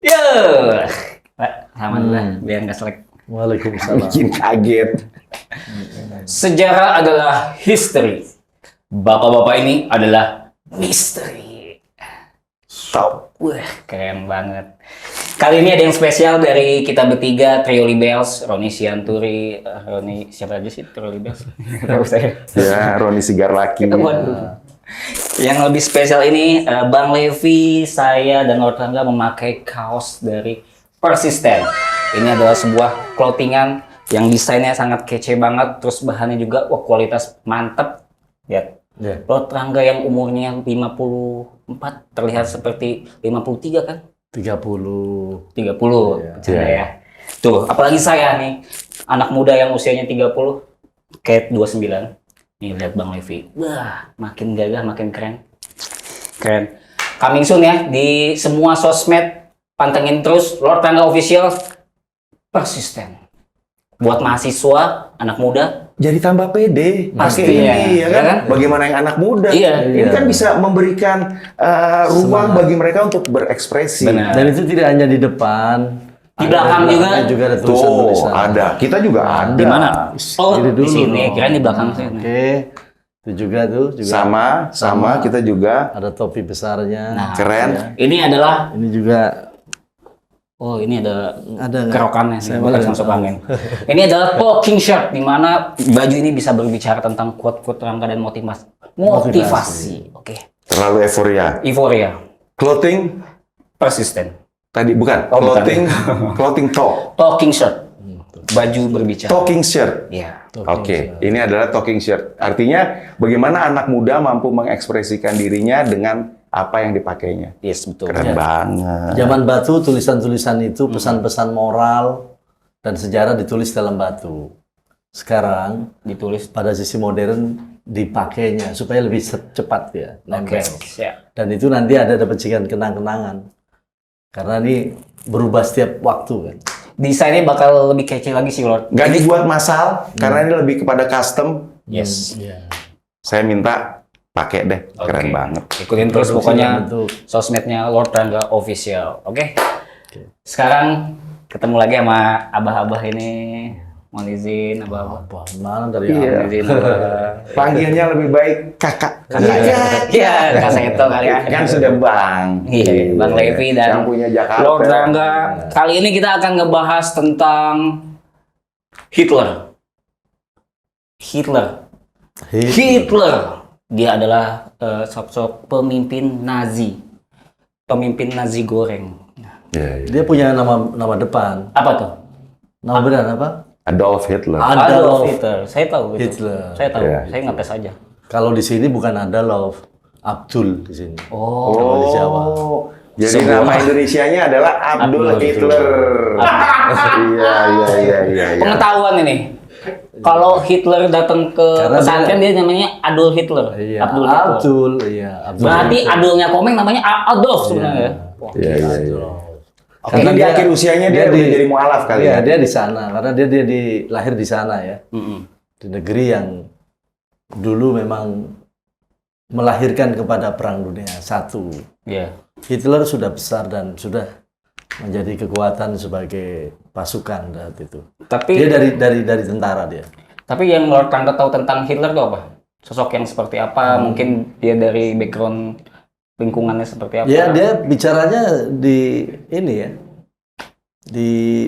Yo, Pak, sama dulu lah, biar nggak selek. Waalaikumsalam. Bikin kaget. Sejarah adalah history. Bapak-bapak ini adalah misteri. Top. Wah, keren banget. Kali ini ada yang spesial dari kita bertiga, Trio Libels, Roni Sianturi, Roni siapa aja sih Trio Libels? Tahu saya. Ya, Roni Sigar Laki. Waduh. Yang lebih spesial ini, Bang Levi, saya dan Lord Rangga memakai kaos dari Persisten. Ini adalah sebuah clothingan yang desainnya sangat kece banget, terus bahannya juga wah kualitas mantep. Lihat. Ya. Lord Rangga yang umurnya 54 terlihat seperti 53 kan? 30. 30, Iya. bercanda ya. Tuh, apalagi saya nih, anak muda yang usianya 30, kayak 29. Nih, lihat Bang Levi. Wah, makin gagah, makin keren. Keren. Coming soon ya, di semua sosmed, pantengin terus Lord Rangga Official, Persisten. Buat mahasiswa, anak muda, Jadi tambah pede. Pastinya, Pakai ini, ya kan? ya kan? Bagaimana yang anak muda? Iya. Ini kan bisa memberikan ruang Semangat. bagi mereka untuk berekspresi. Benar. Dan itu tidak hanya di depan. Di belakang juga. ada Tuh, tulisan-tulisan. ada. Kita juga ada. di mana? Oh, Ini di dulu sini. dong. Kirain di belakang saya. Oke. Itu juga tuh. Juga Sama kita juga. ada topi besarnya. Nah, Keren. Ini adalah, Ini juga oh ini ada ada nggak? kerokannya sih, Saya bekas boleh masuk tahu. angin. Ini adalah talking shirt, di mana baju ini bisa berbicara tentang quote-quote Rangga dan motivasi. Oke. Terlalu euforia. Euforia. Clothing Persisten. tadi bukan. Oh, bukan. Clothing talk. Talking shirt. Baju berbicara. Talking shirt. Ya. Oke, ini adalah talking shirt. Artinya bagaimana anak muda mampu mengekspresikan dirinya dengan apa yang dipakainya. Yes, betul. Keren banget. Zaman batu, tulisan-tulisan itu pesan-pesan moral dan sejarah ditulis dalam batu. Sekarang Ditulis. pada sisi modern dipakainya supaya lebih cepat ya, Oke. nempel. Siap. Dan itu nanti ada dapat kenang-kenangan. Karena ini berubah setiap waktu kan. Desainnya bakal lebih kece lagi sih, Lord. Nggak dibuat massal karena ini lebih kepada custom. Yes. Iya. Saya minta pakai deh, keren Oke. banget. Ikutin terus Produksi pokoknya dalam bentuk. sosmednya Lord Rangga Official. Oke. Sekarang ketemu lagi sama abah-abah ini. Mohon izin abah-abah. Apa? Mana dari Iya. Mohon izin abah. Panggilnya lebih baik kakak. Iya, Kak Seto kali ya. Kan sudah bang. Iya, Bang Levi dan yang punya Jakarta. Lord Rangga. Kali ini kita akan ngebahas tentang Hitler. Hitler. Dia adalah sosok pemimpin Nazi. Pemimpin Nazi goreng. Iya, iya. Dia punya nama depan. Apa tuh? Nama benar apa? Adolf Hitler. Adolf Hitler. Saya tahu itu. Hitler. Saya tahu. Iya, Saya ngetes aja. Kalau di sini bukan Adolf, Abdul di sini. Oh. Kalau di Jawa. Jadi Sebuah- nama Indonesianya adalah Abdul Abdul Hitler. Iya. Pengetahuan ini. Kalau Hitler datang ke Karena pesantren dia namanya Adolf Hitler. Iya, Abdul Hitler. Abdul. Iya, Abdul. Berarti Adolnya Komeng namanya Adolf sebenarnya. Wah. Iya. Oke, Karena Karena di dia- akhir usianya dia udah jadi mualaf kali Iya, ya. dia di sana karena dia lahir di sana ya. Mm-mm. Di negeri yang dulu memang melahirkan kepada Perang Dunia I. Iya. Hitler sudah besar dan sudah menjadi kekuatan sebagai pasukan saat itu. Tapi Dia dari tentara dia. tapi yang Lord Rangga tahu tentang Hitler itu apa? Sosok yang seperti apa? Mungkin dia dari background lingkungannya seperti apa? Ya, dia bicaranya di ini ya.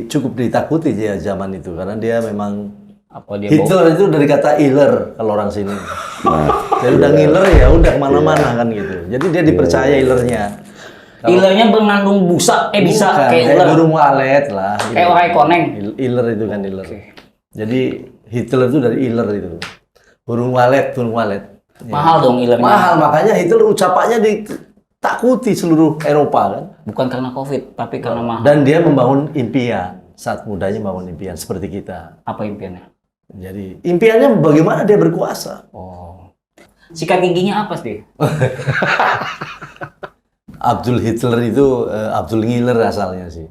Cukup ditakuti dia zaman itu karena dia memang Apa dia bawa? Hitler itu dari kata iler kalau orang sini. Jadi udah ngiler ya udah kemana-mana kan gitu. Jadi dia dipercaya ilernya. Ilernya mengandung busa, bisa Bukan, kayak kayak ular. burung walet lah. Kayak orai koneng. Iler itu kan iler. Oke. Jadi Hitler itu dari iler itu. Burung walet. Ya. Mahal dong ilernya. Mahal, makanya Hitler ucapannya ditakuti seluruh Eropa kan. Bukan karena Covid, tapi karena mahal. Dan dia membangun impian. Saat mudanya membangun impian seperti kita. Apa impiannya? Jadi impiannya bagaimana dia berkuasa. Oh. Sikat giginya apa sih? Abdul Hitler itu Abdul Ngiler asalnya sih.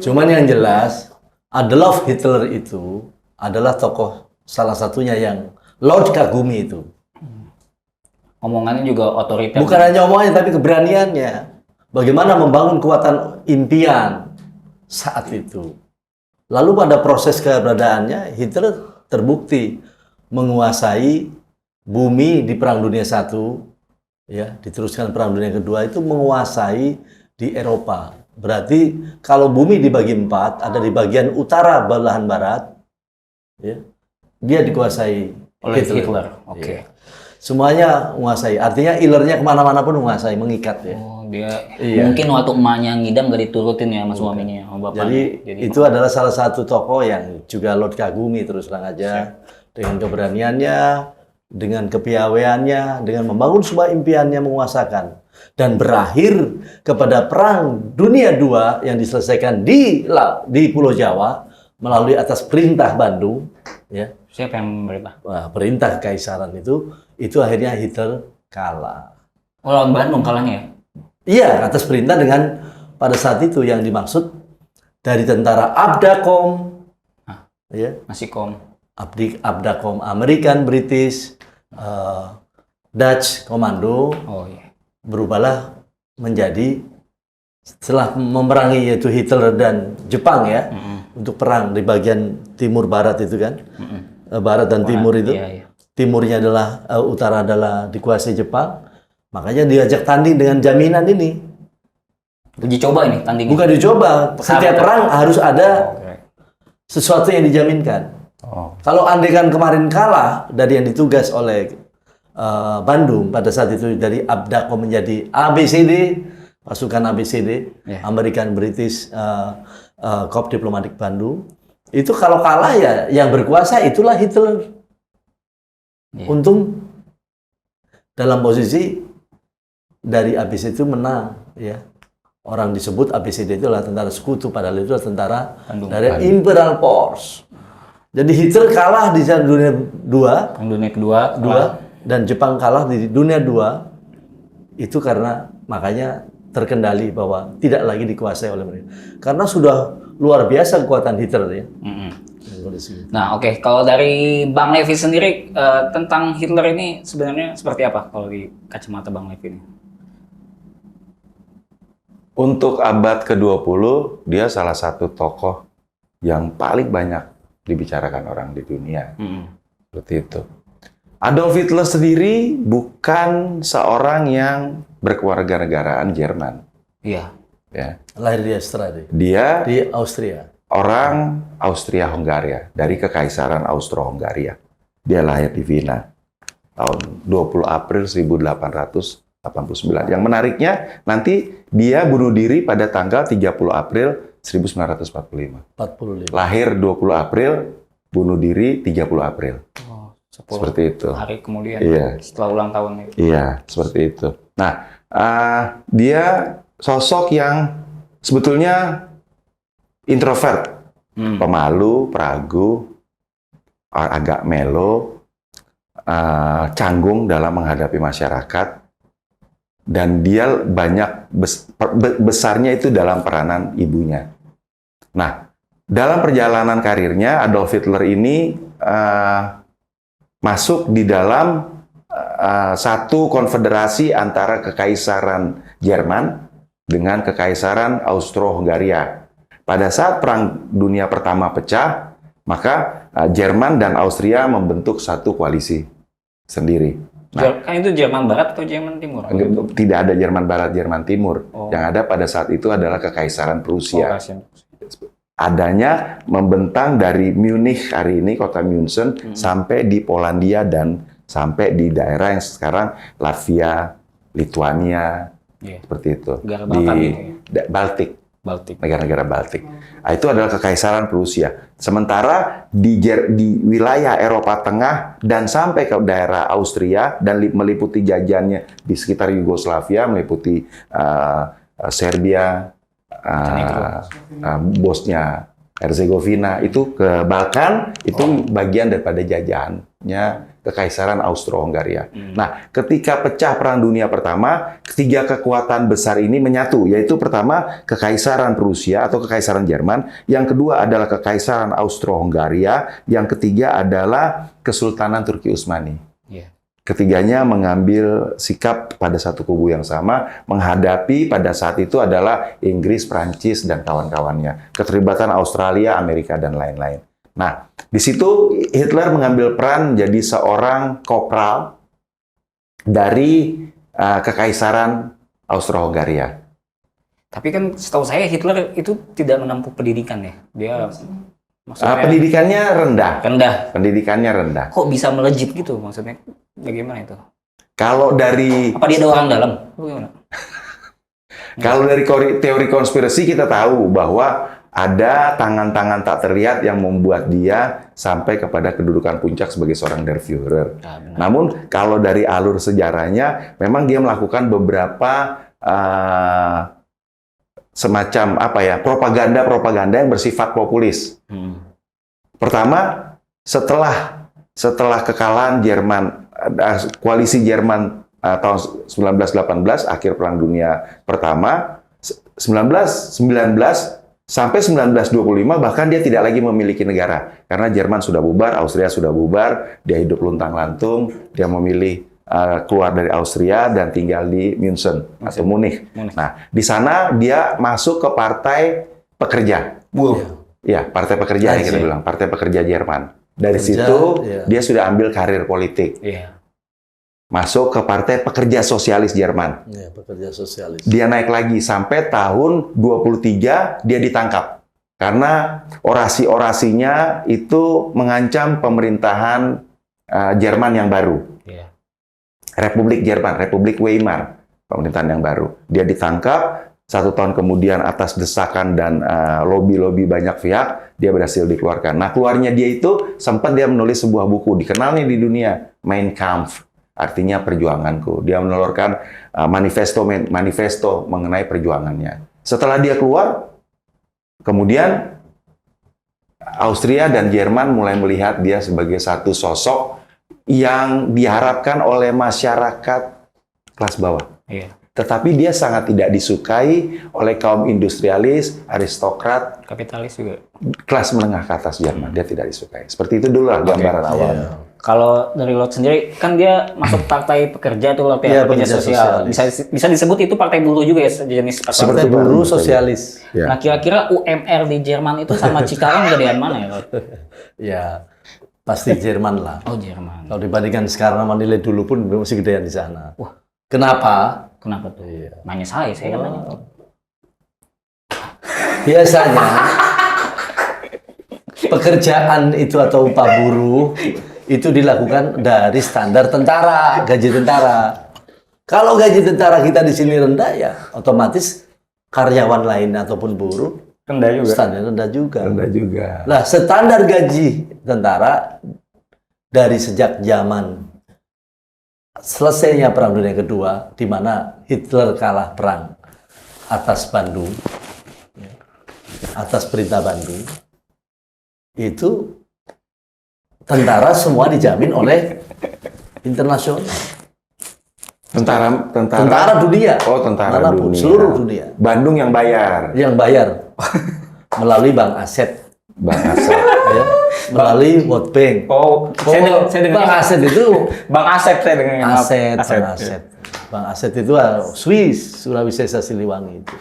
Cuman yang jelas Adolf Hitler itu adalah tokoh salah satunya yang Lord kagumi itu. Omongannya juga otoriter. Bukan hanya omongannya tapi keberaniannya. bagaimana membangun kekuatan impian saat itu. Lalu pada proses keberadaannya, Hitler terbukti menguasai bumi di Perang Dunia I, ya, diteruskan Perang Dunia Kedua itu menguasai di Eropa. Berarti kalau bumi dibagi 4, ada di bagian utara belahan barat, ya, dia dikuasai Oleh Hitler. Oke. Ya. Semuanya menguasai. Artinya ilernya kemana-mana pun menguasai, mengikat ya. Oh, dia Iya. mungkin waktu emaknya ngidam gak diturutin ya sama suaminya, sama bapaknya. Jadi itu adalah salah satu tokoh yang juga Lord kagumi terus terang aja dengan keberaniannya, dengan kepiawaiannya, dengan membangun sebuah impiannya menguasakan dan berakhir kepada Perang Dunia II yang diselesaikan di Pulau Jawa melalui atas perintah Bandung, ya. Siapa yang memerintah? Wah, perintah kekaisaran itu akhirnya Hitler kalah. Oh, lawan Bandung kalahnya ya? Iya, atas perintah dengan pada saat itu yang dimaksud dari tentara Abdakom, ya, Masih kom. Abdakom American, British, Dutch Komando Oh iya. berubahlah menjadi setelah memerangi yaitu Hitler dan Jepang ya untuk perang di bagian timur barat itu kan, barat dan timur itu. Iya, iya. Timurnya adalah utara adalah dikuasai Jepang, makanya diajak tanding dengan jaminan ini. Uji coba ini tandingnya. Bukan dicoba, setiap perang harus ada Oke. sesuatu yang dijaminkan. Oh. Kalau andaikan kemarin kalah dari yang ditugas oleh Bandung pada saat itu dari Abdakom menjadi ABCD, pasukan ABCD, Yeah. American British Corps Diplomatic Bandung, itu kalau kalah ya yang berkuasa itulah Hitler. Yeah. Untung dalam posisi dari ABCD itu menang, ya. Orang disebut ABCD itu adalah tentara sekutu, padahal itu adalah tentara Bandung. dari Imperial Force. Jadi Hitler kalah di dunia Perang Dunia Kedua. dan Jepang kalah di dunia II itu karena makanya terkendali bahwa tidak lagi dikuasai oleh mereka. Karena sudah luar biasa kekuatan Hitler ya. Nah, oke. Kalau dari Bang Levi sendiri tentang Hitler ini sebenarnya seperti apa kalau di kacamata Bang Levi ini? Untuk abad ke-20, dia salah satu tokoh yang paling banyak dibicarakan orang di dunia. Seperti itu. Adolf Hitler sendiri bukan seorang yang berkewarganegaraan Jerman. Iya. Ya. Lahir di Australia. Dia Di Austria. orang Austria-Hungaria, dari Kekaisaran Austro-Hungaria. Dia lahir di Wina tahun 20 April 1889. Yang menariknya, nanti dia bunuh diri pada tanggal 30 April 1945. 45. Lahir 20 April, bunuh diri 30 April. Oh, 10 Seperti itu. hari kemudian Iya. setelah ulang tahun itu. Iya, seperti itu. Nah, dia sosok yang sebetulnya introvert, pemalu, peragu, agak melo, canggung dalam menghadapi masyarakat, dan dia banyak besarnya itu dalam peranan ibunya. Nah, dalam perjalanan karirnya, Adolf Hitler ini masuk di dalam satu konfederasi antara Kekaisaran Jerman dengan Kekaisaran Austro-Hungaria. Pada saat Perang Dunia Pertama pecah, maka Jerman dan Austria membentuk satu koalisi sendiri. Kan itu Jerman Barat atau Jerman Timur? Tidak ada Jerman Barat, Jerman Timur. Oh. Yang ada pada saat itu adalah Kekaisaran Prusia. Kasihan. Adanya membentang dari Munich hari ini, kota München, sampai di Polandia dan sampai di daerah yang sekarang Latvia, Lituania, Iya. seperti itu. Negara Di Balkan itu ya? Baltik. Baltik. Negara-negara Baltik. Nah, itu adalah Kekaisaran Prusia. Sementara di wilayah Eropa Tengah dan sampai ke daerah Austria dan meliputi jajannya di sekitar Yugoslavia, meliputi Serbia, Bosnia, Herzegovina, itu ke Balkan, itu bagian daripada jajahannya Kekaisaran Austro-Hungaria. Nah, ketika pecah Perang Dunia Pertama, ketiga kekuatan besar ini menyatu, yaitu pertama Kekaisaran Prusia atau Kekaisaran Jerman, yang kedua adalah Kekaisaran Austro-Hungaria, yang ketiga adalah Kesultanan Turki Utsmani. Iya. ketiganya mengambil sikap pada satu kubu yang sama, menghadapi pada saat itu adalah Inggris, Prancis, dan kawan-kawannya. Keterlibatan Australia, Amerika, dan lain-lain. Nah, di situ Hitler mengambil peran jadi seorang kopral dari Kekaisaran Austro-Hungaria. Tapi kan setahu saya Hitler itu tidak menempuh pendidikan ya. Dia maksudnya Pendidikannya rendah. rendah. Pendidikannya rendah. Kok bisa melejit gitu maksudnya? Bagaimana itu? Kalau dari Apa dia ada orang dalam? Bagaimana? Kalau dari teori konspirasi kita tahu bahwa ada tangan-tangan tak terlihat yang membuat dia sampai kepada kedudukan puncak sebagai seorang Der Führer. Ya, benar. Namun kalau dari alur sejarahnya, memang dia melakukan beberapa semacam propaganda yang bersifat populis. Pertama, setelah kekalahan Jerman, koalisi Jerman tahun 1918, akhir Perang Dunia Pertama, 1919 sampai 1925 bahkan dia tidak lagi memiliki negara. Karena Jerman sudah bubar, Austria sudah bubar, dia hidup luntang-lantung, dia memilih keluar dari Austria dan tinggal di München atau Munich. Nah, di sana dia masuk ke Partai Pekerja. Ya, Partai Pekerja yang kita bilang, Partai Pekerja Jerman. Dari situ dia sudah ambil karir politik. Masuk ke Partai Pekerja Sosialis Jerman. Pekerja sosialis. Dia naik lagi sampai tahun 23 dia ditangkap. Karena orasi-orasinya itu mengancam pemerintahan Jerman yang baru. Republik Jerman, Republik Weimar, pemerintahan yang baru. Dia ditangkap, 1 tahun kemudian atas desakan dan lobby-lobby banyak pihak, dia berhasil dikeluarkan. Nah, keluarnya dia itu sempat dia menulis sebuah buku, dikenal nih di dunia, Mein Kampf, artinya perjuanganku. Dia menelurkan manifesto mengenai perjuangannya. Setelah dia keluar, kemudian Austria dan Jerman mulai melihat dia sebagai satu sosok yang diharapkan oleh masyarakat kelas bawah. Tetapi dia sangat tidak disukai oleh kaum industrialis, aristokrat, Kapitalis juga. kelas menengah ke atas Jerman. Dia tidak disukai. Seperti itu dulu lah gambaran awalnya. Kalau dari Lot sendiri, kan dia masuk partai pekerja tuh, Iya, pekerja pekerja sosial. sosialis. Bisa disebut itu partai buruh juga ya, jenis partai Partai buruh. buruh sosialis. Ya. Nah, kira-kira UMR di Jerman itu sama Cikarang gedean mana ya, Lot? Ya, pasti Jerman lah. Oh, Jerman. Kalau dibandingkan sekarang sama nilai dulu pun masih gedean di sana. Kenapa? Kenapa tuh? Nanya saya kan nanya. Biasanya pekerjaan itu atau upah buruh itu dilakukan dari standar tentara, gaji tentara. Kalau gaji tentara kita di sini rendah ya, otomatis karyawan lain ataupun buruh Rendah juga. standar rendah juga. Rendah juga. Nah, standar gaji tentara dari sejak zaman selesainya Perang Dunia Kedua, di mana Hitler kalah perang atas Bandung, atas perintah Bandung, itu tentara semua dijamin oleh internasional. Tentara dunia. Oh, tentara Manapun, dunia. seluruh dunia. Bandung yang bayar. Yang bayar melalui Bank Aset, Bang Asep. ya, melalui World Bank. Oh, saya dengar Bank Aset itu Bang Asep saya dengar. Aset, Bank Aset. Bank Aset itu Swiss, Sulawesi Siliwangi itu.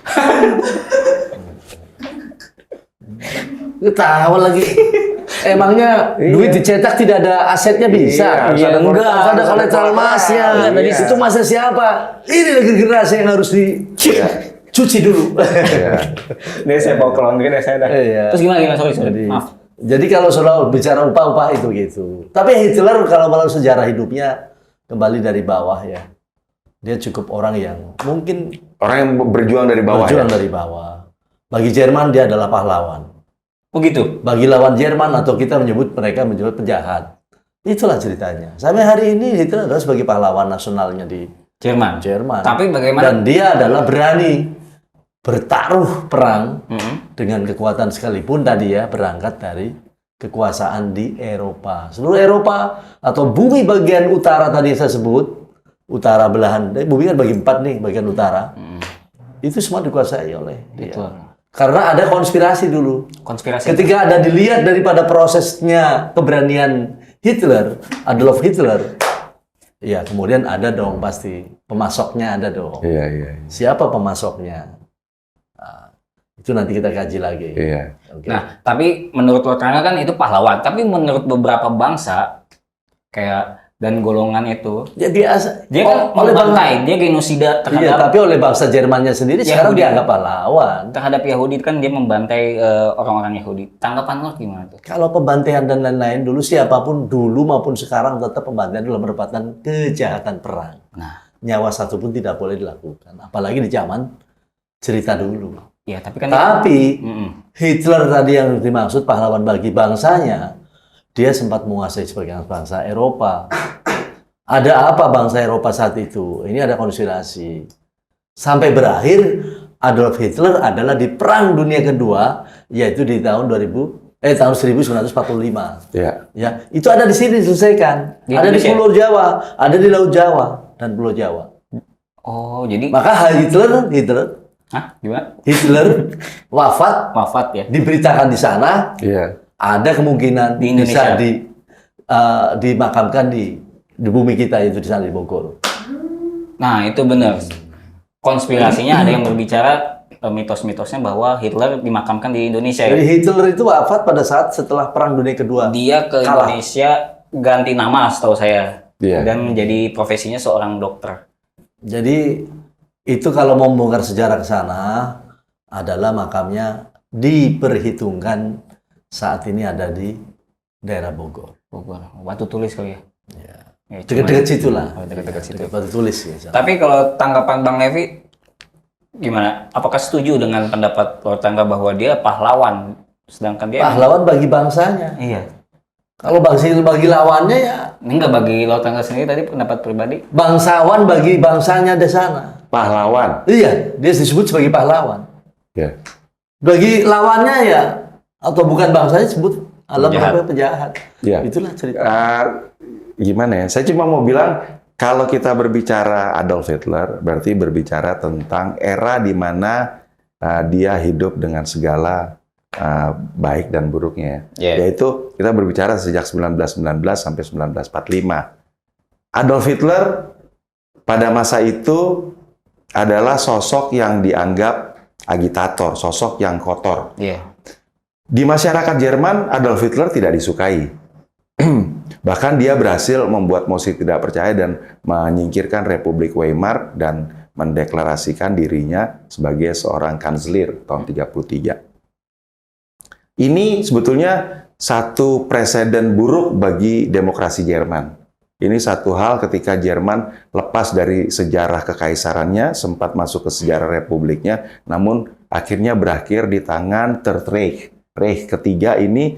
Ketawa lagi. Emangnya duit dicetak tidak ada asetnya bisa? Iya, Enggak, harus ada kolateral emasnya. Dari Iya. situ masa siapa? Ini lagi generasi yang harus dicuci dulu. Nih saya bawa ke laundry deh saya dah. Iya. Terus gimana? Sorry. Maaf. Jadi kalau soal bicara upah-upah itu gitu. Tapi Hitler kalau melalui sejarah hidupnya kembali dari bawah ya. Dia cukup orang yang mungkin Orang yang berjuang dari bawah. berjuang Ya? dari bawah. Bagi Jerman dia adalah pahlawan. Oh gitu. Bagi lawan Jerman atau kita menyebut mereka menjadi penjahat. Itulah ceritanya. Sampai hari ini Hitler adalah sebagai pahlawan nasionalnya di Jerman. Jerman. Tapi bagaimana? Dan dia adalah berani bertaruh perang dengan kekuatan sekalipun tadi ya berangkat dari kekuasaan di Eropa. Seluruh Eropa atau bumi bagian utara tadi saya sebut, utara belahan, bumi kan bagi 4 nih, bagian utara. Itu semua dikuasai oleh dia. Karena ada konspirasi dulu. Konspirasi. Ketika ada dilihat daripada prosesnya keberanian Hitler, Adolf Hitler, Ya, kemudian ada dong pasti pemasoknya ada dong. Iya, iya. Siapa pemasoknya? Nah, itu nanti kita kaji lagi. Iya. Oke. Nah, tapi menurut Lord Rangga kan itu pahlawan. Tapi menurut beberapa bangsa kayak dan golongan itu, Ya, dia kan membantai, dia genosida Iya, terhadap tapi oleh bangsa Jermannya sendiri sekarang Yahudi. dianggap pahlawan. terhadap Yahudi kan dia membantai orang-orang Yahudi. Tanggapan Lord gimana tuh? Kalau pembantaian dan lain-lain dulu siapapun dulu maupun sekarang tetap pembantaian adalah merupakan kejahatan perang. Nah, Nyawa satu pun tidak boleh dilakukan, apalagi di zaman cerita dulu. ya tapi kan Tapi Mm-mm. Hitler tadi yang dimaksud pahlawan bagi bangsanya, dia sempat menguasai sebagian bangsa Eropa. Ada apa bangsa Eropa saat itu? Ini ada konspirasi. Sampai berakhir Adolf Hitler adalah di Perang Dunia Kedua, yaitu di tahun 1945. Iya. Ya, itu ada di sini diselesaikan. Di Ada di Indonesia? Pulau Jawa, ada di Laut Jawa dan Pulau Jawa. Oh, jadi Maka Hitler hah, gimana? wafat Wafat ya. diberitakan di sana. Iya. Ada kemungkinan Di Indonesia. bisa dimakamkan di bumi kita itu di sana di Bogor. Nah, itu benar. Konspirasinya ada yang berbicara mitos-mitosnya bahwa Hitler dimakamkan di Indonesia ya. Jadi Hitler itu wafat pada saat setelah Perang Dunia Kedua. Dia ke Kalah. Indonesia ganti nama setahu saya. Iya. Dan menjadi profesinya seorang dokter. Jadi itu kalau mau membongkar sejarah ke sana adalah makamnya diperhitungkan saat ini ada di daerah Bogor. Bogor. Batu tulis kali ya. Ya, Dekat-dekat situ lah. Oh, dekat-dekat situ. Dekat Batu Tulis ya. Tapi kalau tanggapan Bang Levi gimana? Apakah setuju dengan pendapat Lord Rangga bahwa dia pahlawan sedangkan dia Pahlawan bagi bangsanya. Iya. Kalau bagi lawannya ya Ini nggak bagi Lord Rangga sendiri tadi pendapat pribadi? bangsawan bagi bangsanya di sana. Pahlawan. Iya, dia disebut sebagai pahlawan. Ya. Bagi lawannya ya atau bukan bangsanya disebut alam Penjahat. penjahat. Ya. Itulah cerita. Gimana ya? Saya cuma mau bilang kalau kita berbicara Adolf Hitler berarti berbicara tentang era di mana dia hidup dengan segala baik dan buruknya. Yeah. Yaitu kita berbicara sejak 1919 sampai 1945. Adolf Hitler pada masa itu adalah sosok yang dianggap agitator, sosok yang kotor. Iya. Di masyarakat Jerman, Adolf Hitler tidak disukai. Bahkan dia berhasil membuat mosi tidak percaya dan menyingkirkan Republik Weimar dan mendeklarasikan dirinya sebagai seorang kanselir tahun 1933. Ini sebetulnya satu presiden buruk bagi demokrasi Jerman. Ini satu hal ketika Jerman lepas dari sejarah kekaisarannya, sempat masuk ke sejarah republiknya, namun akhirnya berakhir di tangan Third Reich. Reich ketiga ini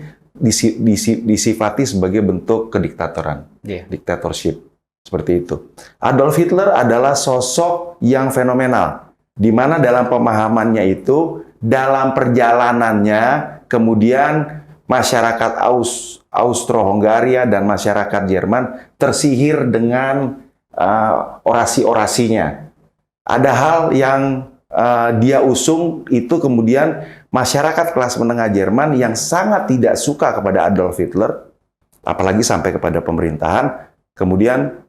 disifati sebagai bentuk kediktatoran, dictatorship, seperti itu. Adolf Hitler adalah sosok yang fenomenal, di mana dalam pemahamannya itu, dalam perjalanannya, kemudian masyarakat Austro-Hongaria dan masyarakat Jerman tersihir dengan orasi-orasinya. Ada hal yang dia usung itu kemudian masyarakat kelas menengah Jerman yang sangat tidak suka kepada Adolf Hitler, apalagi sampai kepada pemerintahan, kemudian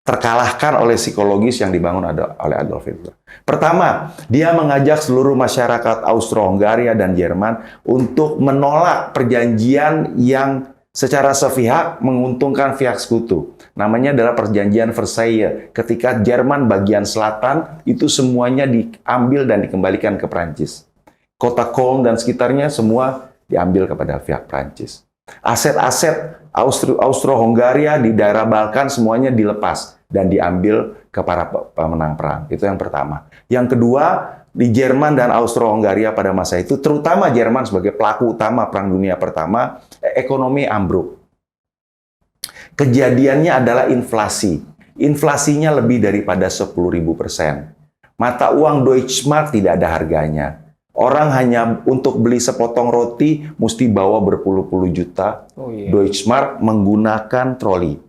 terkalahkan oleh psikologis yang dibangun oleh Adolf Hitler. Pertama, dia mengajak seluruh masyarakat Austro-Hongaria dan Jerman untuk menolak perjanjian yang secara sepihak menguntungkan pihak sekutu. Namanya adalah perjanjian Versailles. Ketika Jerman bagian selatan itu semuanya diambil dan dikembalikan ke Prancis. Kota Köln dan sekitarnya semua diambil kepada pihak Prancis. Aset-aset Austro-Hongaria di daerah Balkan semuanya dilepas dan diambil ke para pemenang perang. Itu yang pertama. Yang kedua, di Jerman dan Austro-Hongaria pada masa itu, terutama Jerman sebagai pelaku utama Perang Dunia Pertama, ekonomi ambruk. Kejadiannya adalah inflasi. Inflasinya lebih daripada 10.000%. Mata uang Deutschmark tidak ada harganya. Orang hanya untuk beli sepotong roti mesti bawa berpuluh-puluh juta Deutschmark menggunakan troli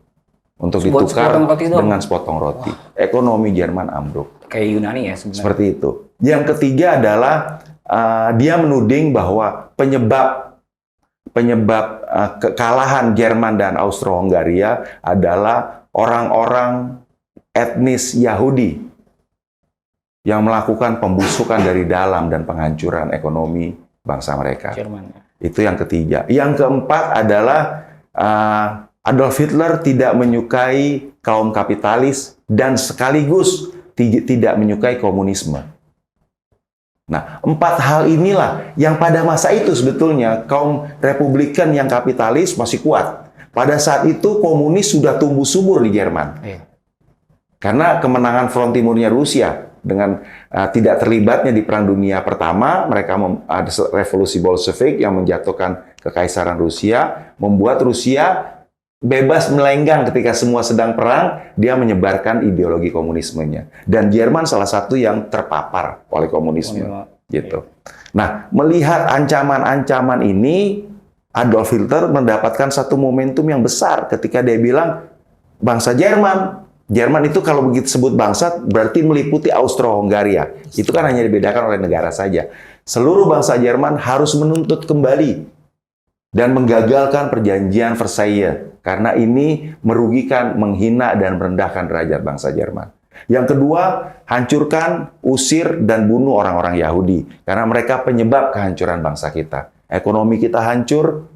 untuk ditukar dengan sepotong roti. Ekonomi Jerman ambruk. Kayak Yunani ya sebenarnya. Seperti itu. Yang ketiga adalah dia menuding bahwa penyebab kekalahan Jerman dan Austro-Hongaria adalah orang-orang etnis Yahudi yang melakukan pembusukan dari dalam dan penghancuran ekonomi bangsa mereka. Jerman. Itu yang ketiga. Yang keempat adalah Adolf Hitler tidak menyukai kaum kapitalis dan sekaligus tidak menyukai komunisme. Nah, 4 hal inilah yang pada masa itu sebetulnya kaum Republikan yang kapitalis masih kuat. Pada saat itu komunis sudah tumbuh subur di Jerman. Iya. Karena kemenangan front timurnya Rusia dengan tidak terlibatnya di Perang Dunia Pertama, mereka ada revolusi Bolshevik yang menjatuhkan kekaisaran Rusia, membuat Rusia bebas melenggang ketika semua sedang perang, dia menyebarkan ideologi komunismenya. Dan Jerman salah satu yang terpapar oleh komunisme. Gitu. Nah, melihat ancaman-ancaman ini, Adolf Hitler mendapatkan satu momentum yang besar ketika dia bilang, bangsa Jerman itu kalau begitu sebut bangsa berarti meliputi Austro-Hongaria. Itu kan hanya dibedakan oleh negara saja. Seluruh bangsa Jerman harus menuntut kembali dan menggagalkan perjanjian Versailles karena ini merugikan, menghina dan merendahkan derajat bangsa Jerman. Yang kedua, hancurkan, usir dan bunuh orang-orang Yahudi karena mereka penyebab kehancuran bangsa kita. Ekonomi kita hancur,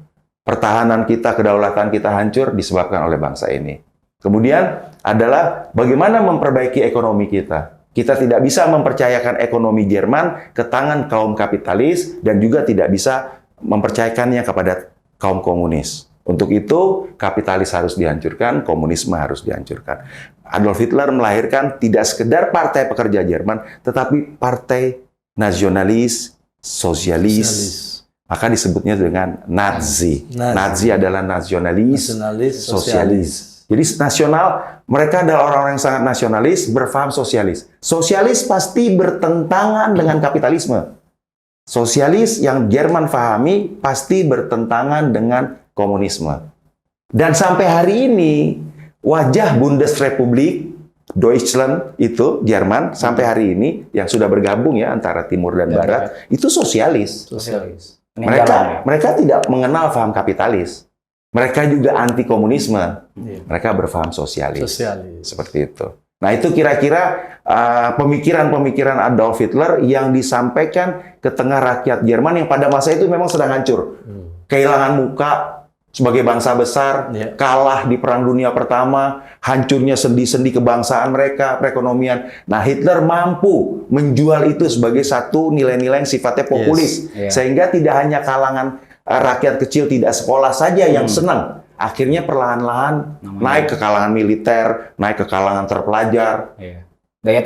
pertahanan kita, kedaulatan kita hancur disebabkan oleh bangsa ini. Kemudian adalah bagaimana memperbaiki ekonomi kita. Kita tidak bisa mempercayakan ekonomi Jerman ke tangan kaum kapitalis dan juga tidak bisa mempercayakannya kepada kaum komunis. Untuk itu, kapitalis harus dihancurkan, komunisme harus dihancurkan. Adolf Hitler melahirkan tidak sekedar partai pekerja Jerman, tetapi partai nasionalis, sosialis. Maka disebutnya dengan Nazi. Nazi adalah nasionalis, sosialis. Jadi nasional, mereka adalah orang-orang yang sangat nasionalis, berfaham sosialis. Sosialis pasti bertentangan dengan kapitalisme. Sosialis yang Jerman fahami pasti bertentangan dengan komunisme. Dan sampai hari ini, wajah Bundesrepublik Deutschland itu, Jerman, sampai hari ini, yang sudah bergabung ya antara Timur dan Barat, itu sosialis. Mereka tidak mengenal faham kapitalis. Mereka juga anti komunisme. Mereka berfaham sosialis. Seperti itu. Nah, itu kira-kira pemikiran-pemikiran Adolf Hitler yang disampaikan ke tengah rakyat Jerman yang pada masa itu memang sedang hancur. Kehilangan muka sebagai bangsa besar, kalah di Perang Dunia Pertama, hancurnya sendi-sendi kebangsaan mereka, perekonomian. Nah, Hitler mampu menjual itu sebagai satu nilai-nilai yang sifatnya populis. Sehingga tidak hanya kalangan rakyat kecil tidak sekolah saja yang senang. Akhirnya perlahan-lahan naik ke kalangan militer, naik ke kalangan terpelajar. Daya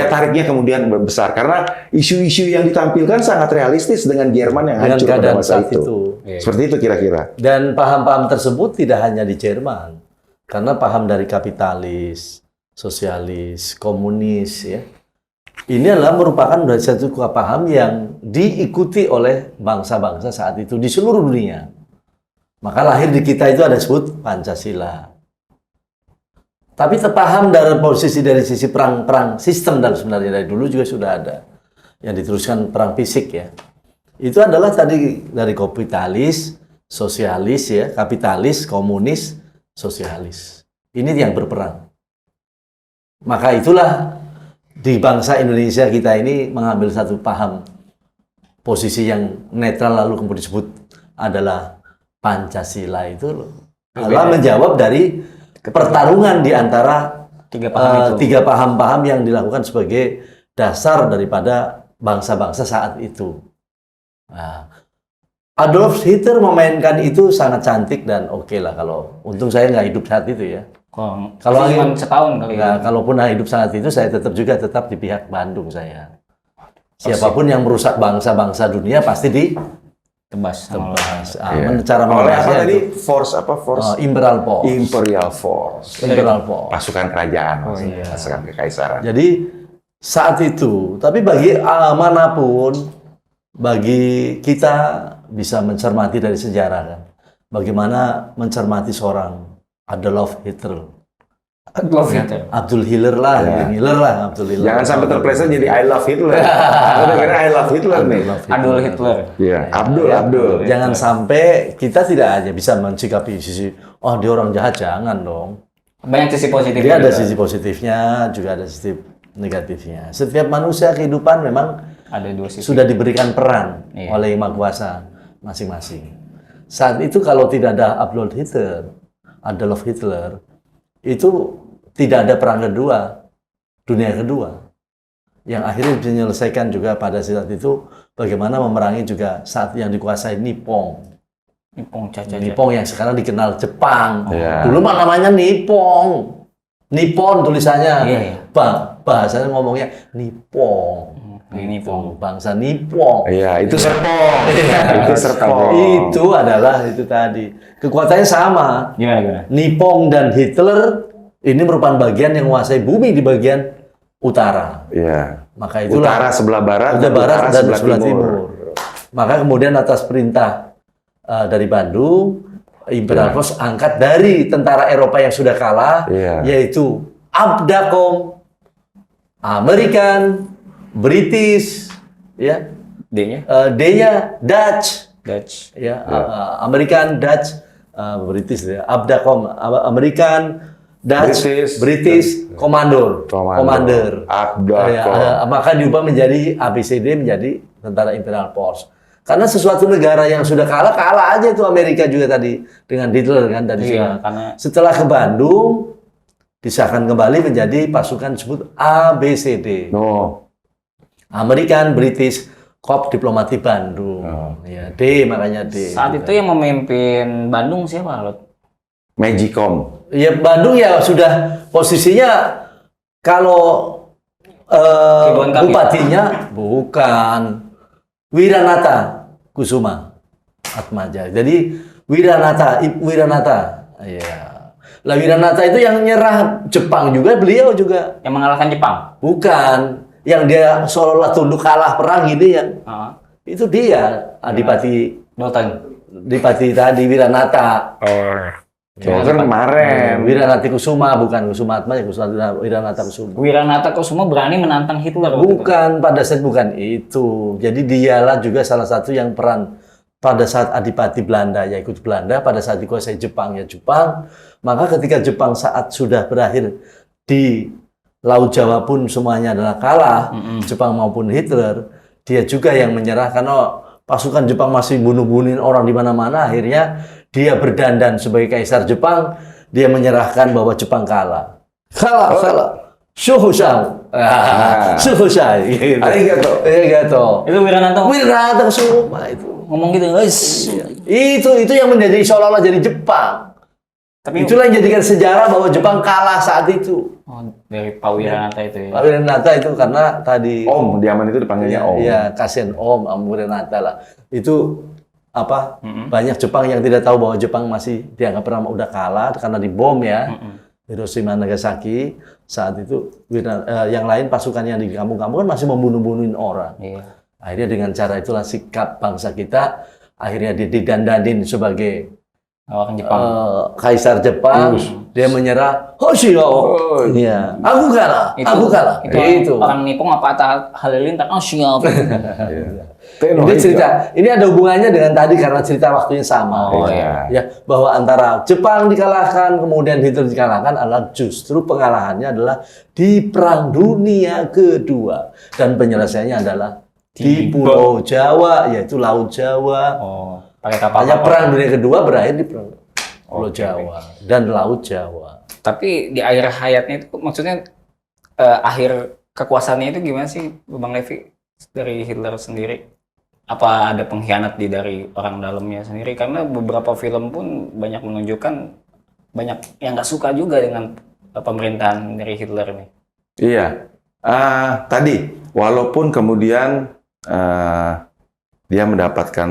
tariknya kemudian besar karena isu-isu yang ditampilkan sangat realistis dengan Jerman yang hancur pada masa itu. Seperti itu kira-kira. Dan paham-paham tersebut tidak hanya di Jerman, karena paham dari kapitalis, sosialis, komunis, ya. Ini adalah merupakan dari satu paham yang diikuti oleh bangsa-bangsa saat itu di seluruh dunia. Maka lahir di kita itu ada disebut Pancasila. Tapi terpaham dari posisi dari sisi perang sistem dan sebenarnya dari dulu juga sudah ada yang diteruskan perang fisik ya. Itu adalah tadi dari kapitalis, sosialis ya, kapitalis, komunis, sosialis. Ini yang berperang. Maka itulah di bangsa Indonesia kita ini mengambil satu paham posisi yang netral lalu kemudian disebut adalah Pancasila itu loh. Adalah menjawab dari pertarungan di antara tiga paham-paham yang dilakukan sebagai dasar daripada bangsa-bangsa saat itu. Nah, Adolf Hitler memainkan itu sangat cantik dan oke lah kalau untung saya nggak hidup saat itu ya. Kalau cuma setahun kali ya. Kalaupun hidup saat itu saya tetap di pihak Bandung saya. Siapapun yang merusak bangsa-bangsa dunia pasti ditebas. Cara apa tadi? Force. Imperial Force. Pasukan kerajaan, pasukan kekaisaran. Jadi saat itu, tapi bagi manapun, bagi kita bisa mencermati dari sejarah kan, bagaimana mencermati seorang Adolf Hitler. Abdul Hitler lah, Abdul Hitler. Jangan sampai terpleset jadi I love Hitler. I love Hitler nih. Adolf Hitler. Iya, Abdul. Jangan sampai kita tidak hanya bisa mensikapi sisi, oh dia orang jahat, jangan dong. Banyak sisi positif. Dia ada sisi positifnya, juga ada sisi negatifnya. Setiap manusia kehidupan memang Ada dua sisi. sudah diberikan peran Iya. oleh Yang Maha Kuasa masing-masing. Saat itu kalau tidak ada Adolf Hitler, itu tidak ada perang kedua, dunia kedua. Yang akhirnya dinyelesaikan juga pada saat itu bagaimana memerangi juga saat yang dikuasai Nippon. Nippon yang sekarang dikenal Jepang. Iya. Dulu mah namanya Nippon. Nippon tulisannya. Iya, iya. Bahasanya ngomongnya Nippon. Nippon. Bangsa Nippon. Iya, itu Serpong. Itu Serpong. Itu adalah itu tadi. Kekuatannya sama. Gimana? Nippon dan Hitler ini merupakan bagian yang menguasai bumi di bagian utara. Iya. Maka itulah Utara sebelah barat, Utara barat utara dan sebelah sebelah timur. timur. Maka kemudian atas perintah dari Bandung, Imperial Force angkat dari tentara Eropa yang sudah kalah, Iya. yaitu Abdacom, American, British, ya, D-nya? D-nya Dutch, Dutch. ya, American, Dutch, British, ya, Abdacom, American, Dutch, British, Commander. Abdacom. Maka diubah menjadi ABCD menjadi tentara Imperial Force. Karena sesuatu negara yang sudah kalah aja itu Amerika juga tadi dengan Hitler kan tadi. Iya, karena Setelah ke Bandung disahkan kembali menjadi pasukan disebut ABCD. No. American, British, Corps Diplomatik Bandung. Ya, D makanya D. saat itu yang memimpin Bandung siapa, Lot? Magicom. Ya Bandung ya sudah posisinya kalau Ridwan Kamil. bupatinya bukan Wiranata Kusuma Atmaja. Jadi Wiranata. Ya. Lah Wiranata itu yang nyerah Jepang juga, beliau juga. Yang mengalahkan Jepang. Bukan. Yang dia seolah-olah tunduk kalah perang ini yang itu dia Adipati tadi Wiranata. Kan kemarin. Wiranata Kusuma, bukan Kusuma Atmaja, Wiranata Kusuma. Wiranata Kusuma berani menantang Hitler. Bukan, pada saat bukan itu. Jadi dialah juga salah satu yang peran pada saat Adipati Belanda, ya ikut Belanda, pada saat dikuasai Jepang, ya Jepang. Maka ketika Jepang saat sudah berakhir di Laut Jawa pun semuanya adalah kalah, Jepang maupun Hitler, dia juga yang menyerah karena pasukan Jepang masih bunuh-bunuhin orang di mana-mana, akhirnya dia berdandan sebagai kaisar Jepang, dia menyerahkan bahwa Jepang kalah. Kalah. Shuhushan. Shuhushan. Gitu. Arigato. Itu Wiranata Kusuma itu. ngomong gitu, guys. Itu yang menjadi seolah-olah jadi Jepang. Tapi Itulah yang jadikan sejarah bahwa Jepang kalah saat itu. dari Pak Wiranata itu ya. Pak Wiranata itu karena tadi Om, di zaman itu dipanggilnya Om. Iya, kasihan Om Wiranata lah. Itu apa? Banyak Jepang yang tidak tahu bahwa Jepang masih dianggap pernah udah kalah karena dibom ya. Hiroshima Nagasaki saat itu yang lain pasukan yang di kampung-kampung kan masih membunuh-bunuhin orang. Iya. Akhirnya dengan cara itulah sikap bangsa kita akhirnya didandanin sebagai Lawan Jepang. kaisar Jepang, dia menyerah. Hoshio. Iya, aku kalah. Aku kalah. Itu orang Nippon apa Halilintar? Oh siap. Ini cerita, ini ada hubungannya dengan tadi karena cerita waktunya sama. Oh, iya. Ya, bahwa antara Jepang dikalahkan, kemudian Hitler dikalahkan adalah justru pengalahannya adalah di Perang Dunia Kedua dan penyelesaiannya adalah di Pulau Jawa, yaitu Laut Jawa. Oh, pakai kapal. Hanya Perang Dunia Kedua berakhir di Pulau Jawa dan Laut Jawa. Tapi di akhir hayatnya itu maksudnya akhir kekuasaannya itu gimana sih, Bang Levi, dari Hitler sendiri? Apa ada pengkhianat dari orang dalamnya sendiri? Karena beberapa film pun banyak menunjukkan banyak yang nggak suka juga dengan pemerintahan dari Hitler ini. Iya. Tadi walaupun kemudian dia mendapatkan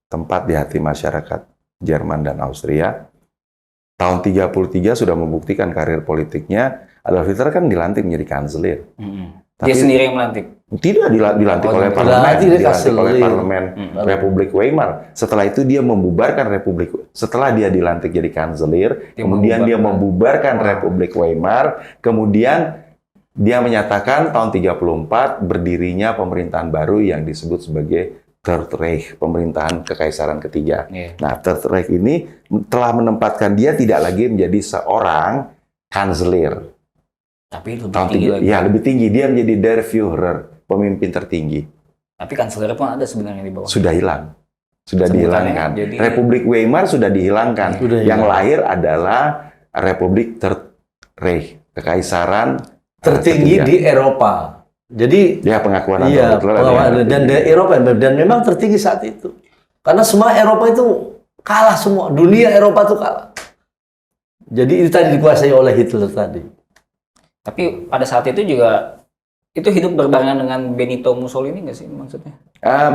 tempat di hati masyarakat Jerman dan Austria, tahun 33 sudah membuktikan karir politiknya. Adolf Hitler kan dilantik menjadi kanselir. Dia sendiri yang melantik? Tidak dilantik oleh parlemen, dilantik oleh parlemen Republik Weimar. Setelah itu dia membubarkan Republik. Setelah dia dilantik jadi kanselir, kemudian dia membubarkan Republik Weimar, kemudian dia menyatakan tahun 34 berdirinya pemerintahan baru yang disebut sebagai Third Reich, pemerintahan kekaisaran ketiga. Nah, Third Reich ini telah menempatkan dia tidak lagi menjadi seorang kanselir. Tapi lebih Tahun tinggi tiga, lagi. ya lebih tinggi. Dia menjadi Der Führer, pemimpin tertinggi. Tapi kanselir pun ada sebenarnya di bawah. Sudah hilang. Sudah Sebutannya dihilangkan. jadi- Republik Weimar sudah dihilangkan. Sudah Yang hilang. lahir adalah Republik Third Reich, kekaisaran Tertinggi ketiga. di Eropa. Jadi Ya, pengakuan iya, Adolf Hitler ada pengakuan- yang dan di tertinggi. Eropa dan memang tertinggi saat itu. Karena semua Eropa itu kalah semua. Dunia Eropa itu kalah. Jadi itu tadi dikuasai oleh Hitler tadi. Tapi pada saat itu juga itu hidup berbarengan dengan Benito Mussolini nggak sih maksudnya?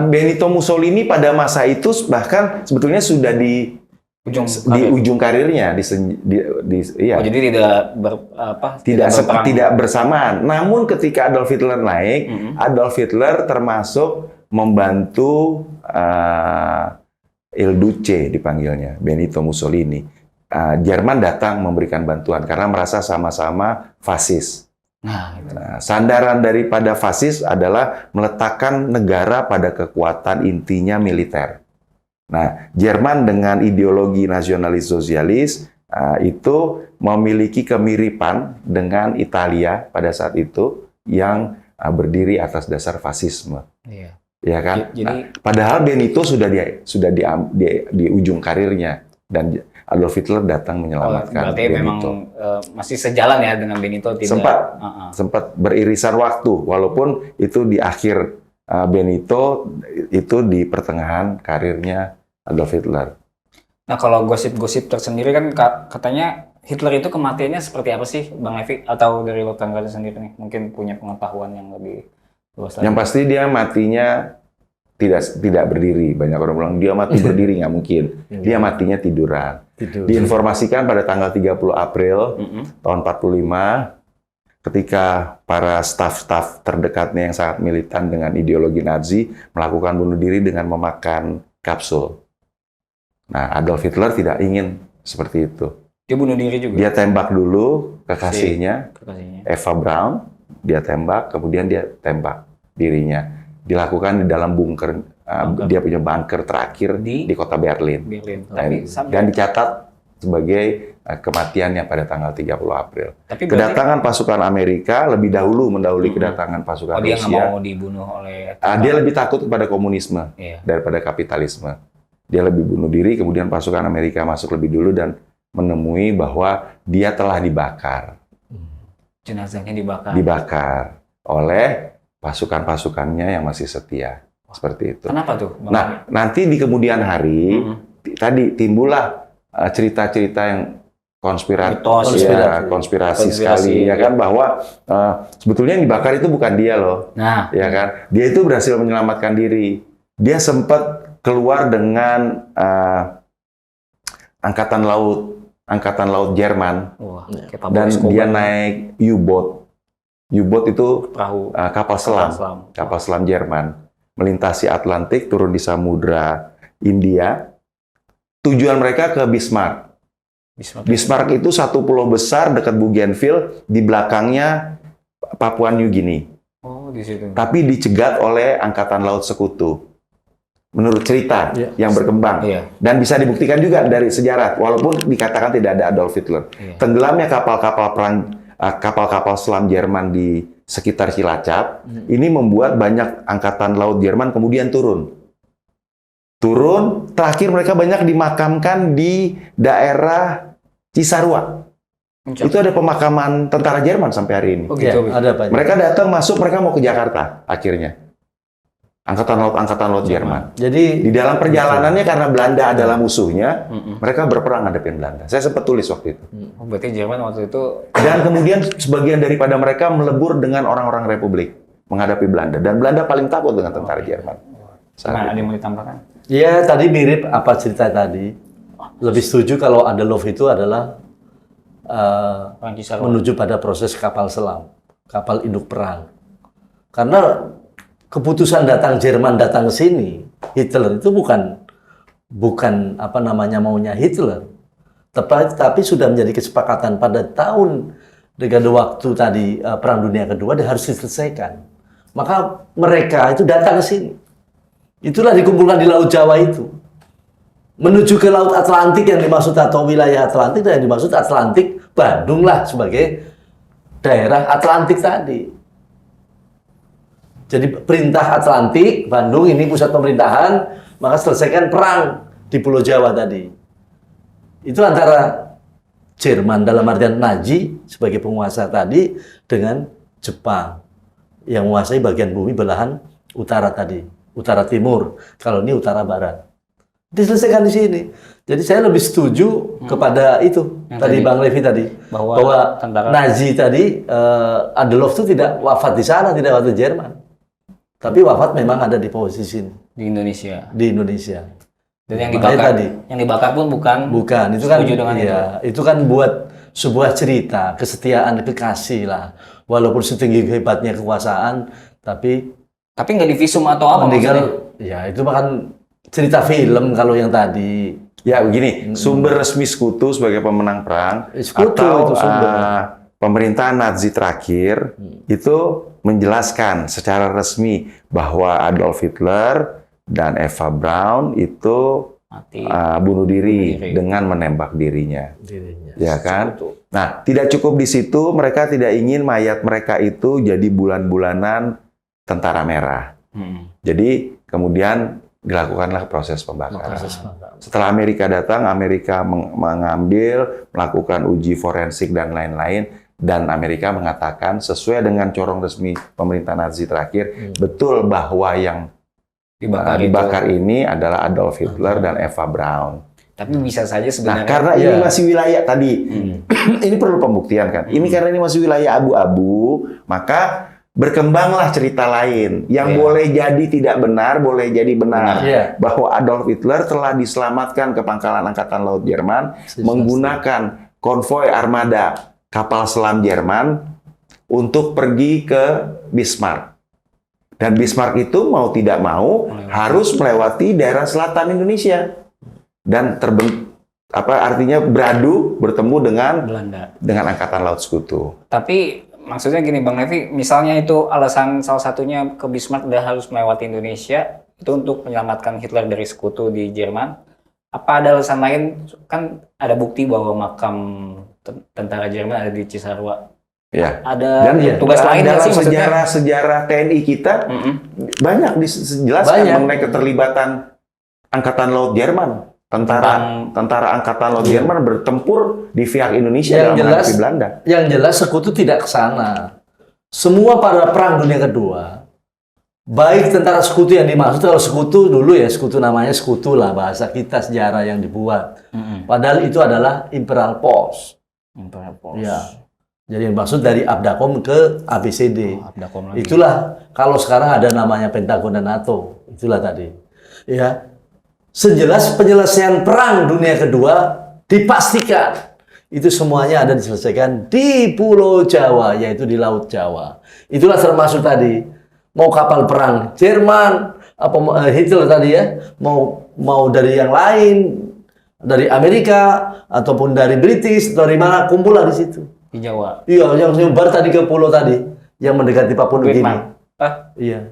Benito Mussolini pada masa itu bahkan sebetulnya sudah di Ujung ujung karirnya iya. Oh, jadi tidak berperang. tidak bersamaan. Namun ketika Adolf Hitler naik, Adolf Hitler termasuk membantu Il Duce dipanggilnya, Benito Mussolini. Jerman datang memberikan bantuan karena merasa sama-sama fasis. Nah, gitu. Nah, sandaran daripada fasis adalah meletakkan negara pada kekuatan intinya militer. Nah, Jerman dengan ideologi nasionalis sosialis itu memiliki kemiripan dengan Italia pada saat itu yang berdiri atas dasar fasisme. Iya. Ya kan? Jadi Nah, padahal Benito sudah di ujung karirnya dan Adolf Hitler datang menyelamatkan berarti memang Benito. masih sejalan ya dengan Benito tidak. Sempat beririsan waktu, walaupun itu di akhir Benito, itu di pertengahan karirnya Adolf Hitler. Nah, kalau gosip-gosip tersendiri kan katanya Hitler itu kematiannya seperti apa sih, Bang Levi? Atau dari lo tanggalnya sendiri nih, mungkin punya pengetahuan yang lebih luas lagi. Yang pasti dia matinya tidak berdiri. Banyak orang bilang dia mati berdiri, nggak mungkin. Dia matinya tiduran. Diinformasikan pada tanggal 30 April tahun 45, ketika para staf-staf terdekatnya yang sangat militan dengan ideologi Nazi melakukan bunuh diri dengan memakan kapsul. Nah, Adolf Hitler tidak ingin seperti itu. Dia bunuh diri juga. Dia tembak dulu kekasihnya, Kekasihnya. Eva Braun. Dia tembak, kemudian dia tembak dirinya. Dilakukan di dalam bunker. Dia punya bunker terakhir Di di kota Berlin. Berlin. Dan dicatat sebagai kematiannya pada tanggal 30 April. Tapi berarti Kedatangan pasukan Amerika lebih dahulu mendahului kedatangan pasukan dia nggak Rusia. mau dibunuh oleh Dia lebih takut kepada komunisme Iya. daripada kapitalisme. Dia lebih bunuh diri, kemudian pasukan Amerika masuk lebih dulu dan menemui bahwa dia telah dibakar. jenazahnya dibakar. Dibakar oleh pasukan-pasukannya yang masih setia. Seperti itu. Kenapa tuh, Bang? Nah, nanti di kemudian hari, tadi timbullah cerita-cerita yang Mitos, konspirasi sekali, ya kan, bahwa sebetulnya yang dibakar itu bukan dia loh. Nah, Ya kan, dia itu berhasil menyelamatkan diri. Dia sempat keluar dengan angkatan laut Jerman wah, Ya. kayak Pablo dan Escobar. dia naik U-boat. U-boat itu perahu kapal selam Jerman melintasi Atlantik, turun di Samudra India. Tujuan mereka ke Bismarck. Bismarck itu satu pulau besar dekat Bougainville, di belakangnya Papua New Guinea. Oh, di situ. Tapi dicegat oleh angkatan laut sekutu. Menurut cerita yang berkembang. Iya. Dan bisa dibuktikan juga dari sejarah, walaupun dikatakan tidak ada Adolf Hitler. Iya. Tenggelamnya kapal-kapal selam Jerman di sekitar Cilacap, ini membuat banyak angkatan laut Jerman kemudian turun. Terakhir mereka banyak dimakamkan di daerah Cisarua. Itu ada pemakaman tentara Jerman sampai hari ini. Oh, Ya, gitu. ada banyak. Mereka datang masuk, mereka mau ke Jakarta akhirnya. Angkatan laut Jerman. Jadi Di dalam perjalanannya karena Belanda adalah musuhnya, mereka berperang hadapin Belanda. Saya sempat tulis waktu itu. Oh, berarti Jerman waktu itu Dan kemudian sebagian daripada mereka melebur dengan orang-orang Republik menghadapi Belanda. Dan Belanda paling takut dengan tentara Jerman. gimana? Ada yang mau ditambahkan? ya tadi mirip apa cerita tadi. Lebih setuju kalau Adolf itu adalah Orang Cisarua. menuju pada proses kapal selam, kapal induk perang. Karena keputusan Jerman datang ke sini, Hitler itu bukan apa namanya maunya Hitler, tapi sudah menjadi kesepakatan pada tahun dekade waktu tadi Perang Dunia Kedua dia harus diselesaikan. Maka mereka itu datang ke sini. Itulah dikumpulkan di Laut Jawa itu. menuju ke Laut Atlantik yang dimaksud atau wilayah Atlantik dan yang dimaksud Atlantik Bandung lah sebagai daerah Atlantik tadi. Jadi perintah Atlantik, Bandung ini pusat pemerintahan, maka selesaikan perang di Pulau Jawa tadi. Itu antara Jerman dalam artian Nazi sebagai penguasa tadi dengan Jepang yang menguasai bagian bumi belahan utara tadi, utara timur. Kalau ini utara barat. Diselesaikan di sini. Jadi saya lebih setuju kepada itu Yang tadi tadi, Bang Levi tadi bahwa tentara Nazi tadi Adolf itu tidak wafat di sana, tidak wafat di Jerman. Tapi wafat memang ada di posisi ini, di Indonesia. di Indonesia. Dan yang Makanya dibakar, tadi yang dibakar pun bukan itu kan setuju dengan itu kan buat sebuah cerita kesetiaan kekasih lah. Walaupun setinggi hebatnya kekuasaan, tapi Tapi nggak divisum atau apa meninggal, maksudnya? ya itu bahkan cerita film kalau yang tadi. Ya begini, sumber resmi sekutu sebagai pemenang perang Sekutu atau itu sumber. pemerintahan Nazi terakhir itu menjelaskan secara resmi bahwa Adolf Hitler dan Eva Braun itu Mati. bunuh diri Bunuh diri. dengan menembak dirinya, Dirinya. ya kan? Nah, tidak cukup di situ, mereka tidak ingin mayat mereka itu jadi bulan-bulanan tentara merah. Jadi kemudian dilakukanlah proses pembakaran. Setelah Amerika datang, Amerika mengambil, melakukan uji forensik dan lain-lain, dan Amerika mengatakan sesuai dengan corong resmi pemerintah Nazi terakhir, betul bahwa yang dibakar ini adalah Adolf Hitler dan Eva Braun. Tapi bisa saja Nah, sebenarnya. karena ini masih wilayah tadi, ini perlu pembuktian kan. Ini karena ini masih wilayah abu-abu, maka berkembanglah cerita lain yang boleh jadi tidak benar, boleh jadi benar. Bahwa Adolf Hitler telah diselamatkan ke pangkalan Angkatan Laut Jerman menggunakan konvoi armada kapal selam Jerman untuk pergi ke Bismarck. Dan Bismarck itu mau tidak mau harus melewati daerah selatan Indonesia. Dan artinya bertemu dengan Belanda. dengan Angkatan Laut Sekutu. Tapi maksudnya gini Bang Levi, misalnya itu alasan salah satunya ke Bismarck dan harus melewati Indonesia itu untuk menyelamatkan Hitler dari sekutu di Jerman. Apa ada alasan lain? Kan ada bukti bahwa makam tentara Jerman ada di Cisarua. Ya. Ada Dan tugas lain nggak dalam sih maksudnya? sejarah TNI kita banyak dijelaskan mengenai keterlibatan Angkatan Laut Jerman. Tentara Angkatan Laut Jerman bertempur di pihak Indonesia dalam menghadapi Belanda. Yang jelas sekutu tidak ke sana. Semua pada perang dunia kedua, baik tentara sekutu yang dimaksud, kalau sekutu dulu ya sekutu namanya sekutu lah bahasa kita sejarah yang dibuat. Padahal itu adalah Imperial Force. Imperial Force. Ya. Jadi yang maksud dari Abdacom ke ABCD. Abdacom lagi. Itulah kalau sekarang ada namanya Pentagon dan NATO. Itulah tadi. Ya. Sejelas penyelesaian perang dunia kedua dipastikan itu semuanya ada diselesaikan di Pulau Jawa, yaitu di Laut Jawa. Itulah termasuk tadi mau kapal perang Jerman apa Hitler tadi ya, mau dari yang lain, dari Amerika ataupun dari British, dari mana kumpullah di situ. Di Jawa. Iya, yang nyebar tadi ke pulau tadi, yang mendekati Papua Nugini. Iya.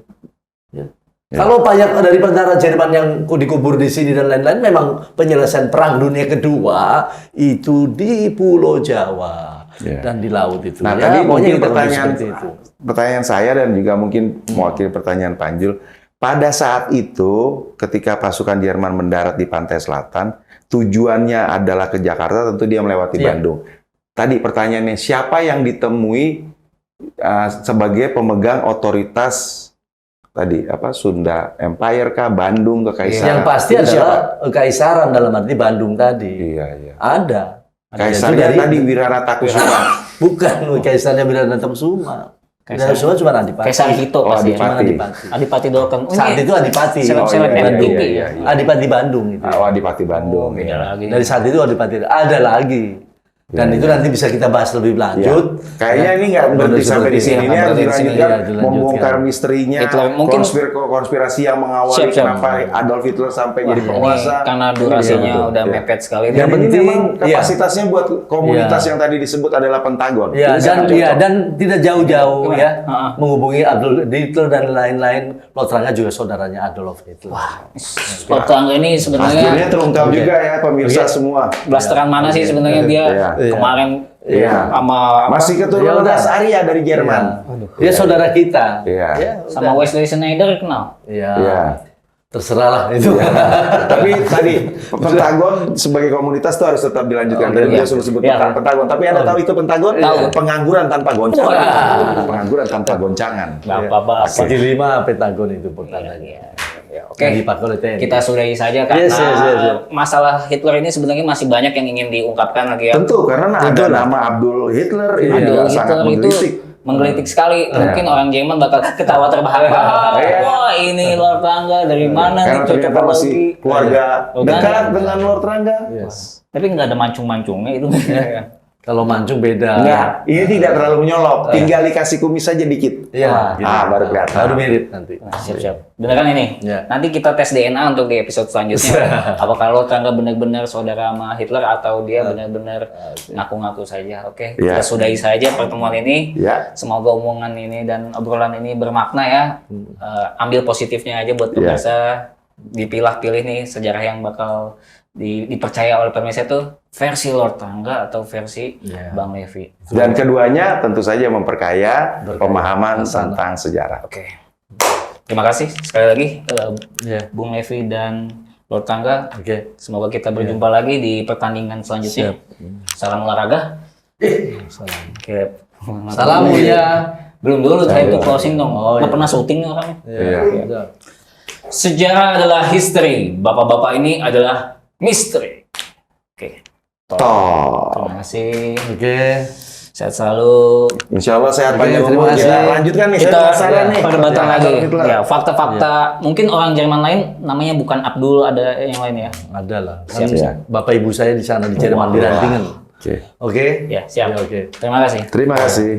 Ya. Kalau banyak dari tentara Jerman yang dikubur di sini dan lain-lain, memang penyelesaian perang dunia kedua itu di Pulau Jawa dan di laut itu. Nah, ya, tadi mungkin itu. pertanyaan saya dan juga mungkin mewakili pertanyaan Panjul. Pada saat itu, ketika pasukan Jerman mendarat di pantai selatan, tujuannya adalah ke Jakarta, tentu dia melewati Bandung. Tadi pertanyaannya, siapa yang ditemui sebagai pemegang otoritas tadi Sunda Empire kah, Bandung Kekaisaran? Yang pasti adalah Kekaisaran dalam arti Bandung tadi. Iya. Ada. Kaisarnya tadi Wiranata Kusuma. Bukan Kaisarnya Wiranata Kusuma. Wiranata Kusuma cuma Adipati. Kaisar Tito pasti. Adipati Dolken. Saat itu Adipati. Seleb MTV. Adipati Bandung itu. Adipati Bandung. Beda lagi. Dari saat itu Adipati ada lagi. Dan itu nanti bisa kita bahas lebih lanjut. Kayaknya ini nggak berhenti sampai di sini. Ini harus Berhenti di sini, dilanjutkan, ya, dilanjutkan. membongkar misterinya, Hitler. Mungkin- konspirasi yang mengawali Siap, siap. kenapa Adolf Hitler sampai jadi penguasa. Ini karena durasinya Iya, betul. udah Iya. mepet sekali. Dan Yang ini penting, memang kapasitasnya buat komunitas yang tadi disebut adalah Pentagon. Ya, dan tidak jauh-jauh Gimana? ya Heeh. menghubungi Adolf Hitler dan lain-lain. Lord Rangga juga saudaranya Adolf Hitler. Lord Rangga ini Akhirnya sebenarnya terungkap juga ya pemirsa semua. blasteran mana sih sebenarnya dia Iya. kemarin Iya. sama apa, Masih keturunan ras Arya dari Jerman. Dia saudara kita. Iya. Ya, sama Wesley Snyder kenal. ya, Iya. terserah lah itu. Tapi tadi Pentagon sebagai komunitas itu harus tetap dilanjutkan. Tadi iya. dia sudah sebut Iya. Pentagon. Tapi Anda tahu itu Pentagon? Tahu. Pengangguran tanpa goncangan. Pengangguran tanpa goncangan. Nggak apa-apa. Segi 5 Pentagon itu pertanyaannya. Iya. Ya, Oke. oke. Dipakai oleh TNI. Kita sudahi saja karena Yes, yes, yes, yes. masalah Hitler ini sebenarnya masih banyak yang ingin diungkapkan lagi ya. Tentu karena ada nama Abdul Hitler ini juga Adolf sangat Hitler itu menggelitik. menggelitik sekali. Mungkin orang Jerman bakal ketawa terbahak-bahak. Iya. Wah, ini Lord Rangga dari mana Karena nih ternyata masih cocokologi? keluarga Oh, dekat kan? dengan Lord Rangga. Yes. Tapi nggak ada mancung-mancungnya itu. Kalau mancung beda. Enggak, ini tidak terlalu menyolok. Tinggal dikasih kumis saja dikit. Iya, gitu. Baru kelihatan. Baru mirip nanti. Nah, siap-siap. Bener kan ini? Ya. Nanti kita tes DNA untuk di episode selanjutnya. Apakah Lord Rangga benar-benar saudara sama Hitler atau dia benar-benar ngaku-ngaku saja? Oke, Ya. kita sudahi saja pertemuan ini. Ya. Semoga omongan ini dan obrolan ini bermakna ya. Ambil positifnya aja buat pemirsa. Dipilah-pilih nih sejarah yang bakal dipercaya oleh pemirsa itu versi Lord Rangga atau versi Bang Levi. Dan keduanya tentu saja memperkaya pemahaman tentang sejarah. Oke. Terima kasih sekali lagi Ya. Bung Levi dan Lord Rangga. Oke. Semoga kita berjumpa lagi di pertandingan selanjutnya. Salam olahraga. Salam. Oke. Salam ya. Belum dulu, saya itu closing dong. Nggak pernah syuting nih orangnya. Iya. Udah. Sejarah adalah history. Bapak-bapak ini adalah misteri. Oke. Toh. Terima kasih. Oke. Sehat selalu. Insya Allah sehat Oke, banyak terima umur. Kita kasih. lanjutkan nih. Kita Saya penasaran nih. perdebatan Ya, lagi. Adolf Hitler. Ya, fakta-fakta. Mungkin orang Jerman lain namanya bukan Abdul, ada yang lain ya. Ada lah. Kan Siap. Bapak ibu saya di sana di Jerman di Rantingen. Oke. Oke. Ya, siap. Ya, oke. Terima kasih. Terima kasih.